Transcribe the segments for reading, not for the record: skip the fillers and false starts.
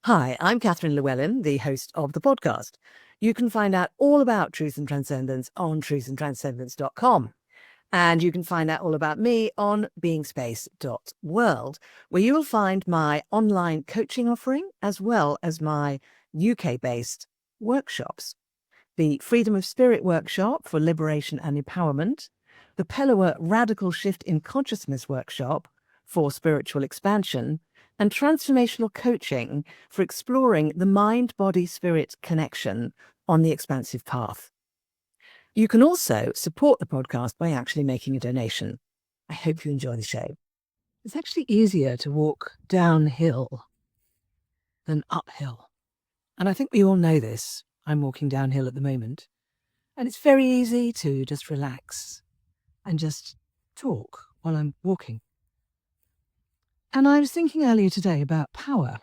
Hi, I'm Catherine Llewellyn, the host of the podcast. You can find out all about Truth and Transcendence on truthandtranscendence.com. And you can find out all about me on beingspace.world, where you will find my online coaching offering as well as my UK-based workshops. The Freedom of Spirit workshop for liberation and empowerment, the Pellowah Radical Shift in Consciousness workshop for spiritual expansion, and transformational coaching for exploring the mind-body-spirit connection on the expansive path. You can also support the podcast by actually making a donation. I hope you enjoy the show. It's actually easier to walk downhill than uphill. And I think we all know this. I'm walking downhill at the moment. And it's very easy to just relax and just talk while I'm walking. And I was thinking earlier today about power.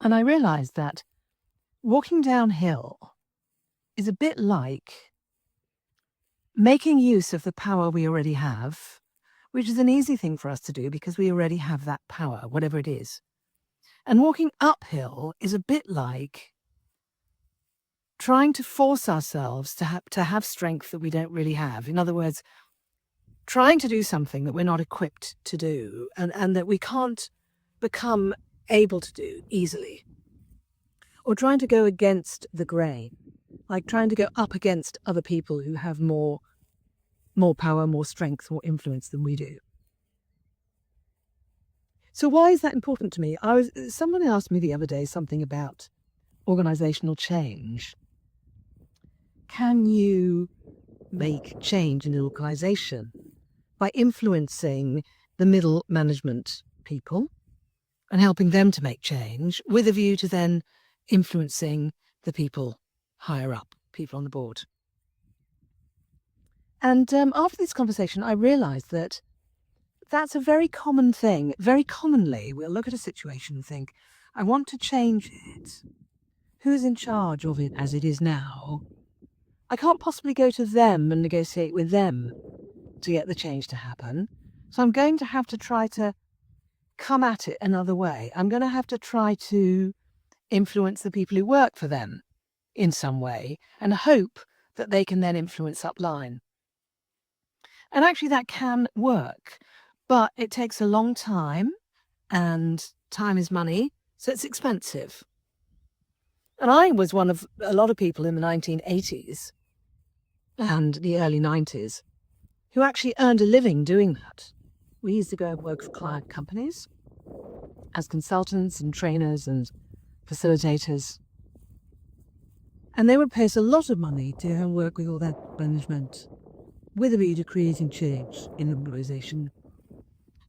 And I realized that walking downhill is a bit like making use of the power we already have, which is an easy thing for us to do because we already have that power, whatever it is. And walking uphill is a bit like trying to force ourselves to have strength that we don't really have. In other words, trying to do something that we're not equipped to do and that we can't become able to do easily. Or trying to go against the grain, like trying to go up against other people who have more power, more strength, more influence than we do. So why is that important to me? Someone asked me the other day something about organisational change. Can you make change in an organisation by influencing the middle management people and helping them to make change with a view to then influencing the people higher up, people on the board? And after this conversation, I realised that that's a very common thing. Very commonly, we'll look at a situation and think, I want to change it. Who's in charge of it as it is now? I can't possibly go to them and negotiate with them to get the change to happen. So I'm going to have to try to come at it another way. I'm going to have to try to influence the people who work for them in some way and hope that they can then influence upline. And actually that can work, but it takes a long time and time is money, so it's expensive. And I was one of a lot of people in the 1980s and the early 90s who actually earned a living doing that. We used to go and work for client companies as consultants and trainers and facilitators. And they would pay us a lot of money to go and work with all that management with a view to creating change in the organisation.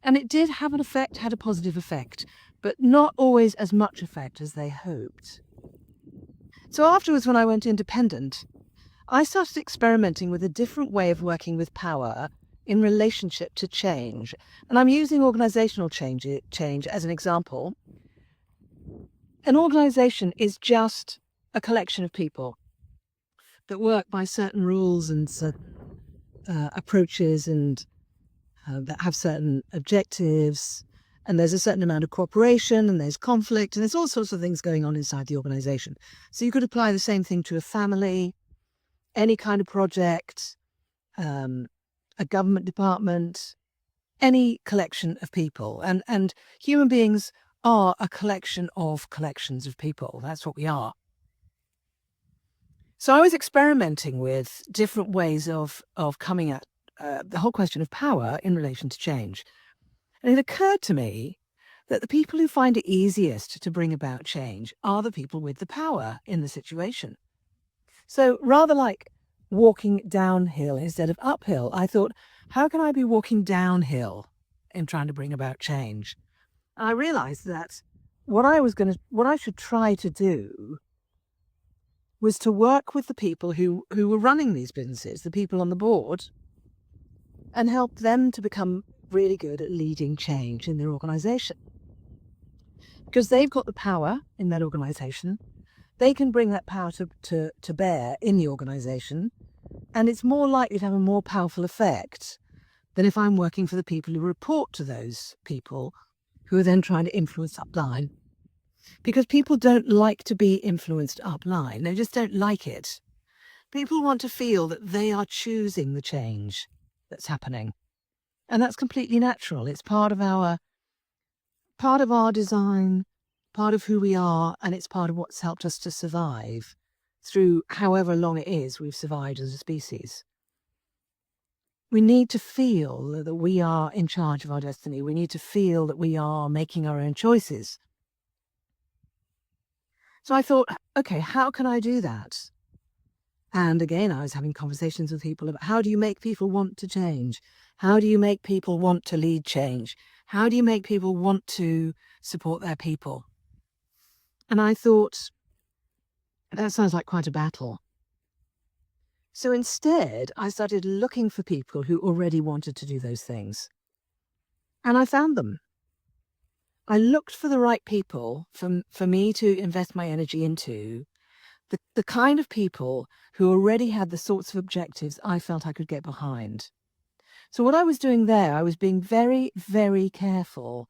And it did have an effect, had a positive effect, but not always as much effect as they hoped. So afterwards, when I went independent, I started experimenting with a different way of working with power in relationship to change. And I'm using organisational change as an example. An organisation is just a collection of people that work by certain rules and certain approaches and that have certain objectives, and there's a certain amount of cooperation and there's conflict and there's all sorts of things going on inside the organisation. So you could apply the same thing to a family, any kind of project, a government department, any collection of people. And human beings are a collection of collections of people. That's what we are. So I was experimenting with different ways of coming at the whole question of power in relation to change. And it occurred to me that the people who find it easiest to bring about change are the people with the power in the situation. So rather like walking downhill instead of uphill, I thought, how can I be walking downhill in trying to bring about change? And I realized that what I should try to do was to work with the people who were running these businesses, the people on the board, and help them to become really good at leading change in their organisation. Because they've got the power in that organisation, they can bring that power to bear in the organisation, and it's more likely to have a more powerful effect than if I'm working for the people who report to those people who are then trying to influence upline. because people don't like to be influenced upline. They just don't like it. People want to feel that they are choosing the change that's happening. And that's completely natural. It's part of our design, part of who we are, and it's part of what's helped us to survive through however long it is we've survived as a species. We need to feel that we are in charge of our destiny. We need to feel that we are making our own choices. So I thought, okay, how can I do that? And again, I was having conversations with people about how do you make people want to change? How do you make people want to lead change? How do you make people want to support their people? And I thought, that sounds like quite a battle. So instead, I started looking for people who already wanted to do those things. And I found them. I looked for the right people for me to invest my energy into, the kind of people who already had the sorts of objectives I felt I could get behind. So what I was doing there, I was being very, very careful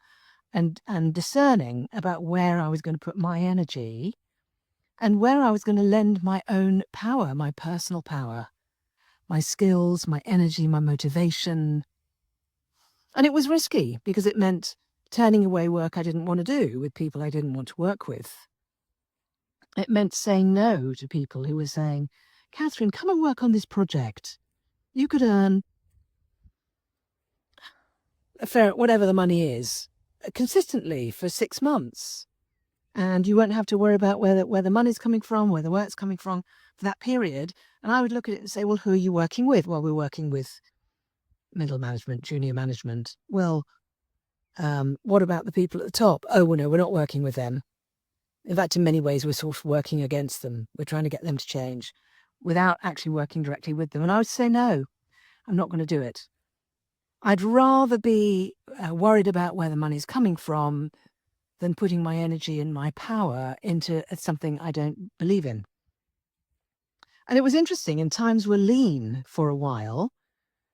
and discerning about where I was going to put my energy and where I was going to lend my own power, my personal power, my skills, my energy, my motivation. And it was risky because it meant turning away work I didn't want to do with people I didn't want to work with. It meant saying no to people who were saying, Catherine, come and work on this project. You could earn a fair, whatever the money is, consistently for 6 months. And you won't have to worry about where the money's coming from, where the work's coming from for that period. And I would look at it and say, well, who are you working with? Well, we're working with middle management, junior management. Well, what about the people at the top? Oh, well, no, we're not working with them. In fact, in many ways, we're sort of working against them. We're trying to get them to change without actually working directly with them. And I would say, no, I'm not going to do it. I'd rather be worried about where the money's coming from than putting my energy and my power into something I don't believe in. And it was interesting, and times were lean for a while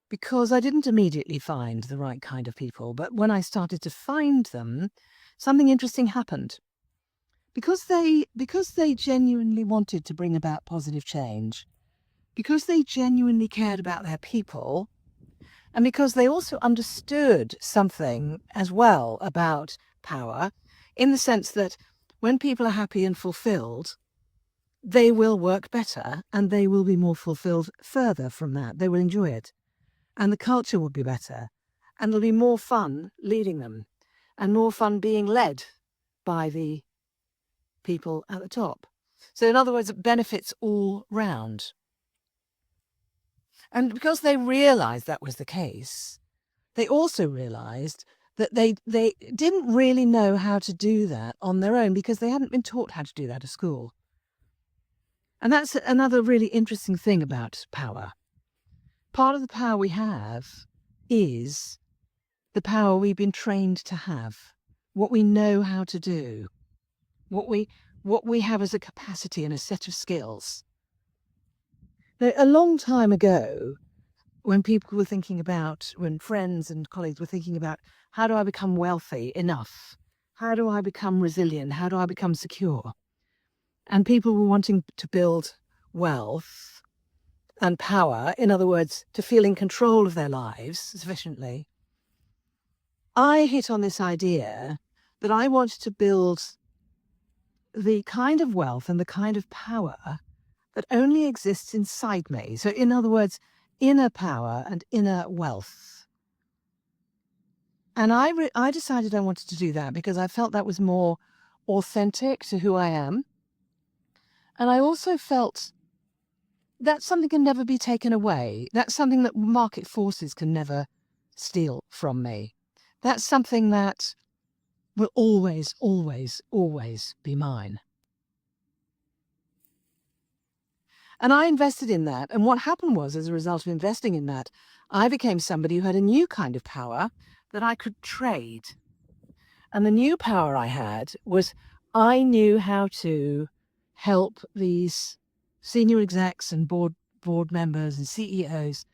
because I didn't immediately find the right kind of people. But when I started to find them, something interesting happened. Because they genuinely wanted to bring about positive change, because they genuinely cared about their people, and because they also understood something as well about power, in the sense that when people are happy and fulfilled, they will work better and they will be more fulfilled further from that. They will enjoy it. And the culture will be better. And it'll be more fun leading them and more fun being led by the people at the top. So in other words, it benefits all round. And because they realised that was the case, they also realised that they didn't really know how to do that on their own because they hadn't been taught how to do that at school. And that's another really interesting thing about power. Part of the power we have is the power we've been trained to have, what we know how to do, what we have as a capacity and a set of skills. Now, a long time ago, when friends and colleagues were thinking about how do I become wealthy enough? How do I become resilient? How do I become secure? And people were wanting to build wealth and power, in other words, to feel in control of their lives sufficiently. I hit on this idea that I wanted to build the kind of wealth and the kind of power that only exists inside me. So in other words, inner power and inner wealth. And I decided I wanted to do that because I felt that was more authentic to who I am. And I also felt that something can never be taken away. That's something that market forces can never steal from me. That's something that will always, always, always be mine. And I invested in that. And what happened was, as a result of investing in that, I became somebody who had a new kind of power that I could trade. And the new power I had was I knew how to help these senior execs and board members and CEOs.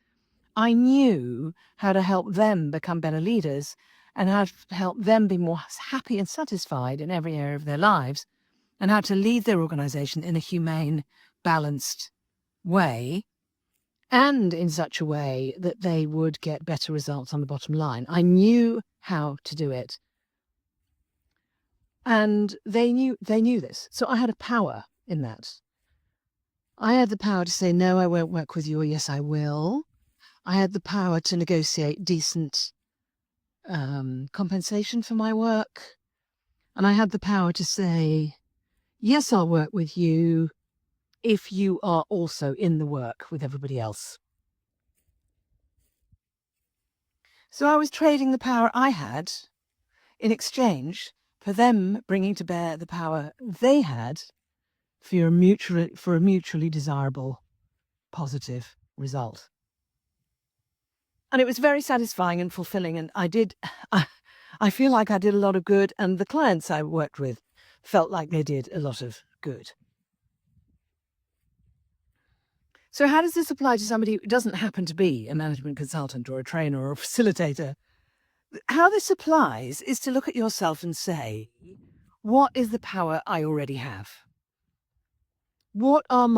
I knew how to help them become better leaders. and how to help them be more happy and satisfied in every area of their lives, and how to lead their organisation in a humane, balanced way, and in such a way that they would get better results on the bottom line. I knew how to do it. And they knew this. So I had a power in that. I had the power to say, no, I won't work with you, or yes, I will. I had the power to negotiate decent compensation for my work. And I had the power to say, yes, I'll work with you if you are also in the work with everybody else. So I was trading the power I had in exchange for them bringing to bear the power they had for a mutually desirable, positive result. And it was very satisfying and fulfilling. And I feel like I did a lot of good, and the clients I worked with felt like they did a lot of good. So how does this apply to somebody who doesn't happen to be a management consultant or a trainer or a facilitator? How this applies is to look at yourself and say, what is the power I already have? What are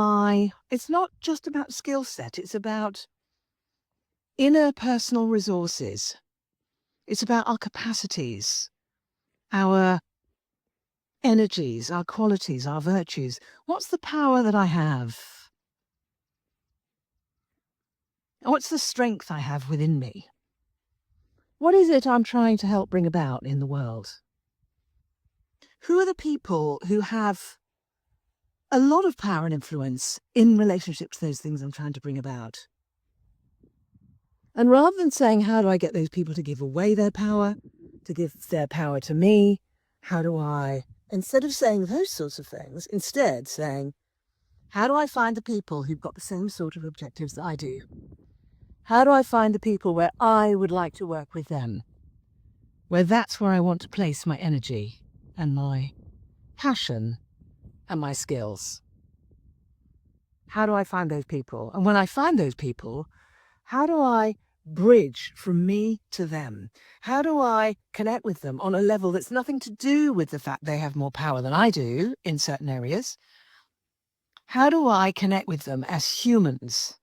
it's not just about skill set, it's about inner personal resources. It's about our capacities, our energies, our qualities, our virtues. What's the power that I have? What's the strength I have within me? What is it I'm trying to help bring about in the world? Who are the people who have a lot of power and influence in relationship to those things I'm trying to bring about? And rather than saying, how do I get those people to give away their power, to give their power to me, instead of saying those sorts of things, instead saying, how do I find the people who've got the same sort of objectives that I do? How do I find the people where I would like to work with them? Where that's where I want to place my energy and my passion and my skills. How do I find those people? And when I find those people, how do I bridge from me to them? How do I connect with them on a level that's nothing to do with the fact they have more power than I do in certain areas? How do I connect with them as humans?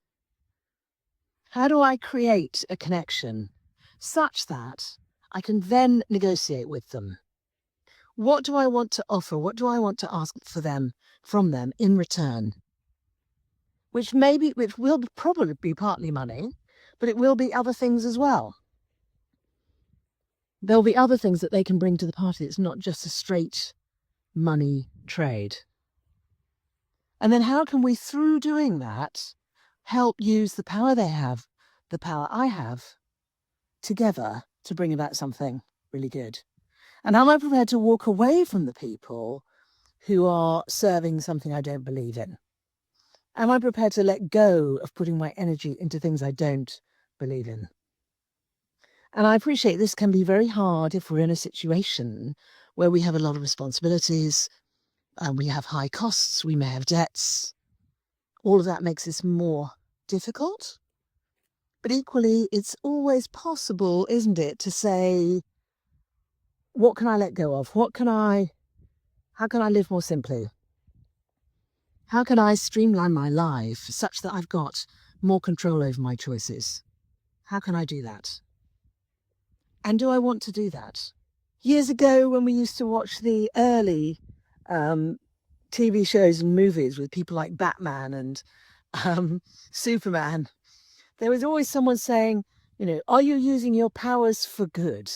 How do I create a connection such that I can then negotiate with them? What do I want to offer? What do I want to ask from them in return? Which will probably be partly money, but it will be other things as well. There'll be other things that they can bring to the party. It's not just a straight money trade. And then how can we, through doing that, help use the power they have, the power I have, together to bring about something really good? And am I prepared to walk away from the people who are serving something I don't believe in? Am I prepared to let go of putting my energy into things I don't believe in? And I appreciate this can be very hard if we're in a situation where we have a lot of responsibilities and we have high costs, we may have debts. All of that makes this more difficult. But equally, it's always possible, isn't it, to say, what can I let go of? How can I live more simply? How can I streamline my life such that I've got more control over my choices? How can I do that? And do I want to do that? Years ago, when we used to watch the early TV shows and movies with people like Batman and Superman, there was always someone saying, are you using your powers for good?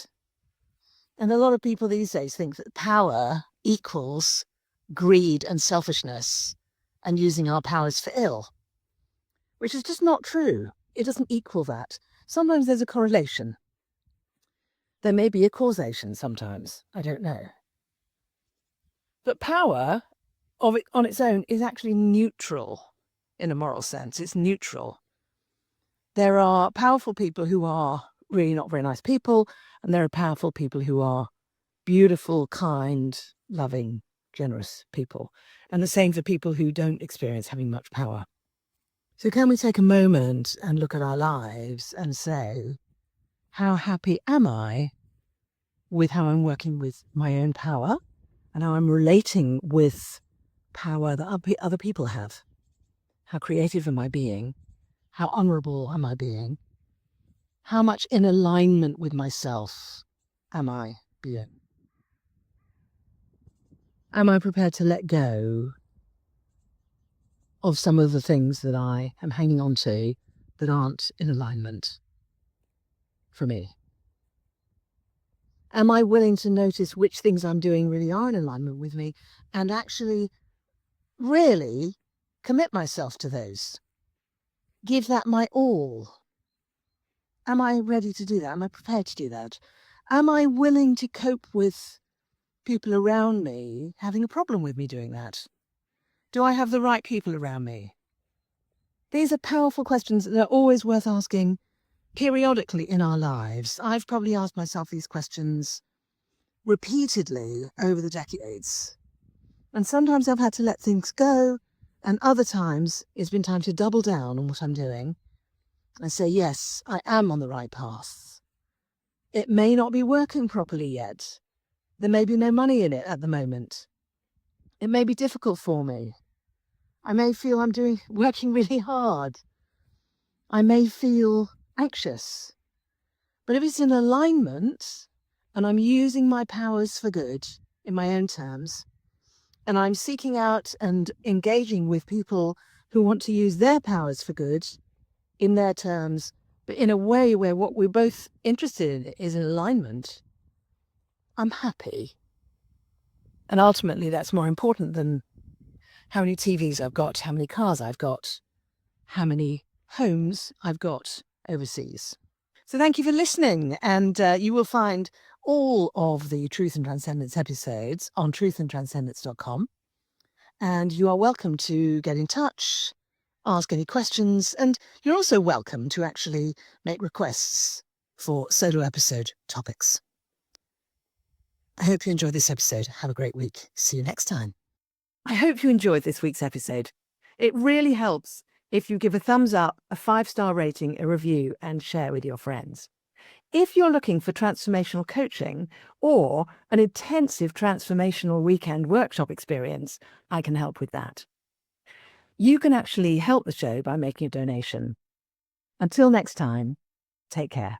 And a lot of people these days think that power equals greed and selfishness and using our powers for ill, which is just not true. It doesn't equal that. Sometimes there's a correlation. There may be a causation sometimes. I don't know. But power on its own is actually neutral in a moral sense. It's neutral. There are powerful people who are really not very nice people, and there are powerful people who are beautiful, kind, loving, generous people. And the same for people who don't experience having much power. So can we take a moment and look at our lives and say, how happy am I with how I'm working with my own power and how I'm relating with power that other people have. How creative am I being? How honourable am I being? How much in alignment with myself am I being? Am I prepared to let go of some of the things that I am hanging on to that aren't in alignment for me? Am I willing to notice which things I'm doing really are in alignment with me and actually really commit myself to those? Give that my all. Am I ready to do that? Am I prepared to do that? Am I willing to cope with people around me having a problem with me doing that? Do I have the right people around me? These are powerful questions that are always worth asking periodically in our lives. I've probably asked myself these questions repeatedly over the decades. And sometimes I've had to let things go, and other times it's been time to double down on what I'm doing and say, yes, I am on the right path. It may not be working properly yet. There may be no money in it at the moment. It may be difficult for me. I may feel I'm working really hard. I may feel anxious. But if it's in alignment and I'm using my powers for good in my own terms, and I'm seeking out and engaging with people who want to use their powers for good in their terms, but in a way where what we're both interested in is in alignment, I'm happy. And ultimately, that's more important than how many TVs I've got, how many cars I've got, how many homes I've got overseas. So thank you for listening. And you will find all of the Truth and Transcendence episodes on truthandtranscendence.com. And you are welcome to get in touch, ask any questions, and you're also welcome to actually make requests for solo episode topics. I hope you enjoyed this episode. Have a great week. See you next time. I hope you enjoyed this week's episode. It really helps if you give a thumbs up, a 5-star rating, a review, and share with your friends. If you're looking for transformational coaching or an intensive transformational weekend workshop experience, I can help with that. You can actually help the show by making a donation. Until next time, take care.